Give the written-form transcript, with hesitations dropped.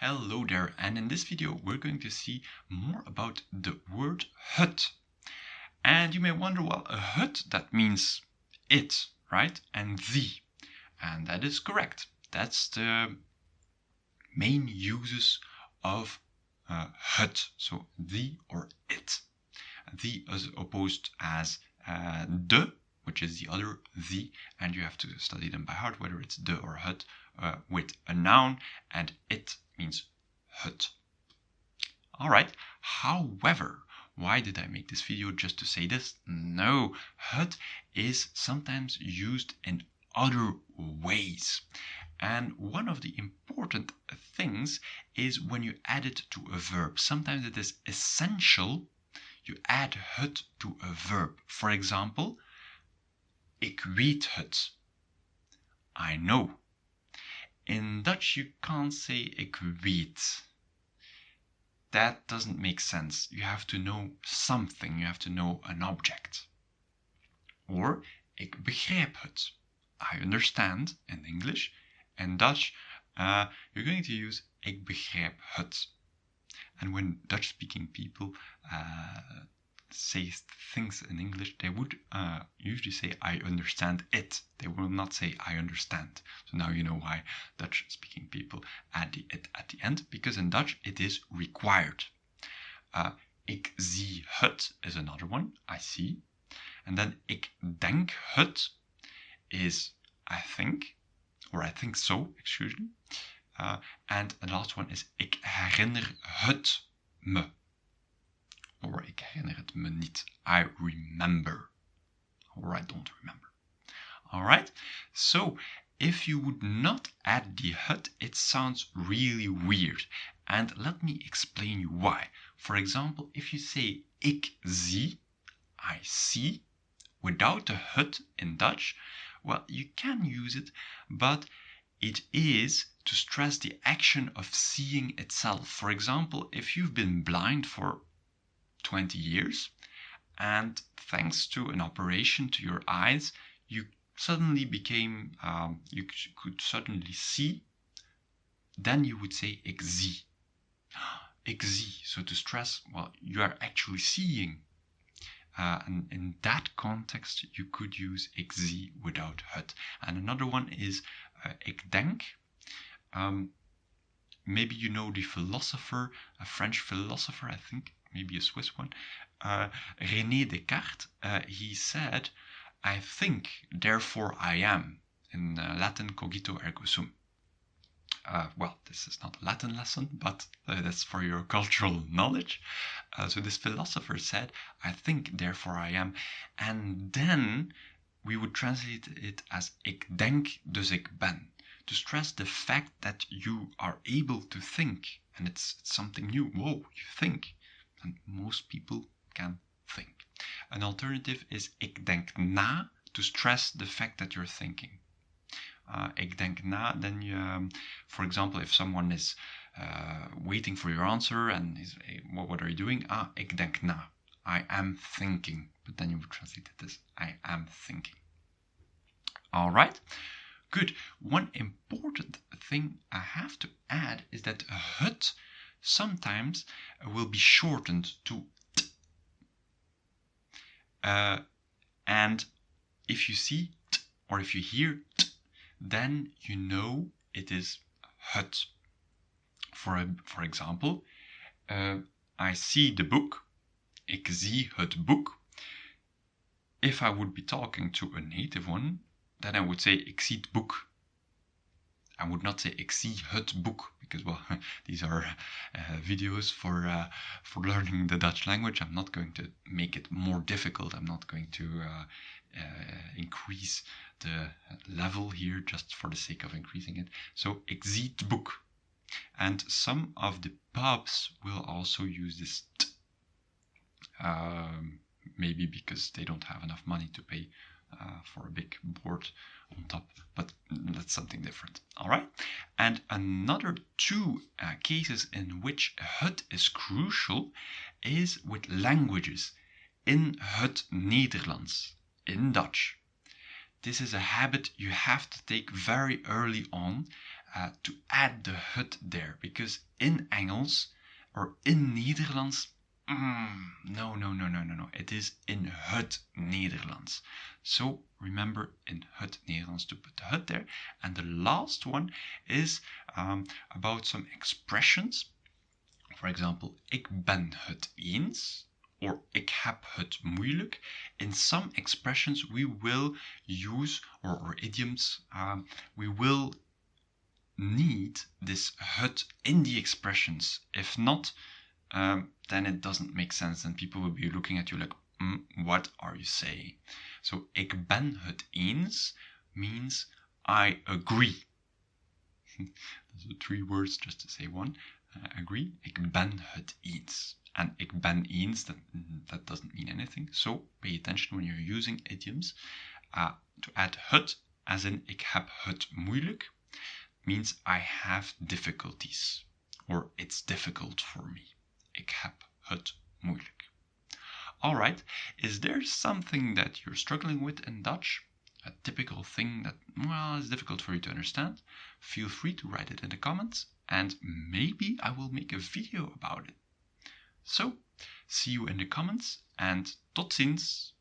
Hello there, and in this video we're going to see more about the word hut. And you may wonder, well, a hut, that means it, right? And the. And that is correct. That's the main uses of hut. So the or it. The as opposed as de, which is the other the, and you have to study them by heart, whether it's de or hut, with a noun, and it means hut. Alright, however, why did I make this video just to say this? No, hut is sometimes used in other ways. And one of the important things is when you add it to a verb. Sometimes it is essential you add hut to a verb. For example, ik weet het. I know. In Dutch you can't say ik weet. That doesn't make sense. You have to know something. You have to know an object. Or ik begrijp het. I understand in English. In Dutch, you're going to use ik begrijp het. And when Dutch-speaking people say things in English, they would usually say, I understand it. They will not say, I understand. So now you know why Dutch-speaking people add the it at the end, because in Dutch it is required. Ik zie het is another one, I see. And then ik denk het is I think, or I think so, excuse me. And the last one is ik herinner het me. Or ik herinner het me niet. I remember. Or I don't remember. Alright? So, if you would not add the hut, it sounds really weird. And let me explain you why. For example, if you say ik zie, I see, without the hut in Dutch, well, you can use it, but it is to stress the action of seeing itself. For example, if you've been blind for 20 years and thanks to an operation to your eyes, you suddenly became, you could suddenly see, then you would say ik zie. Ik zie. So to stress, well, you are actually seeing. And in that context, you could use ik zie without hut. And another one is ik denk. Maybe you know the philosopher, a French philosopher, I think, maybe a Swiss one, René Descartes. He said, I think, therefore I am. In Latin, cogito ergo sum. Well, this is not a Latin lesson, but that's for your cultural knowledge. So this philosopher said, I think, therefore I am. And then we would translate it as ik denk, dus ik ben. To stress the fact that you are able to think. And it's something new. Whoa, you think. And most people can think. An alternative is ik denk na, to stress the fact that you're thinking. Ik denk na, then you, for example, if someone is waiting for your answer and is, what are you doing? Ik denk na. I am thinking. But then you would translate it as I am thinking. All right. Good. One important thing I have to add is that a hut sometimes will be shortened to t. And if you see t, or if you hear t, then you know it is hut. For example, I see the book. Ik zie het boek. If I would be talking to a native one, then I would say ik zie het boek. I would not say ik zie het boek, because, well, these are videos for learning the Dutch language. I'm not going to make it more difficult. I'm not going to increase the level here just for the sake of increasing it. So, ik zie het boek. And some of the pubs will also use this t. Maybe because they don't have enough money to pay for a big board on top, but that's something different. All right. And another two cases in which hut is crucial is with languages. In het Nederlands, in Dutch. This is a habit you have to take very early on to add the hut there, because in Engels or in Nederlands, no. It is in het Nederlands. So remember in het Nederlands to put the hut there. And the last one is about some expressions. For example, ik ben het eens, or ik heb het moeilijk. In some expressions we will use, or idioms, we will need this het in the expressions. If not, then it doesn't make sense and people will be looking at you like, what are you saying? So, ik ben het eens means I agree. Those are 3 words just to say one. Agree. Ik ben het eens. And ik ben eens, that doesn't mean anything. So, pay attention when you're using idioms. To add het, as in ik heb het moeilijk, means I have difficulties. Or it's difficult for me. Ik heb het moeilijk. Alright, is there something that you're struggling with in Dutch? A typical thing that, is difficult for you to understand? Feel free to write it in the comments and maybe I will make a video about it. So, see you in the comments and tot ziens!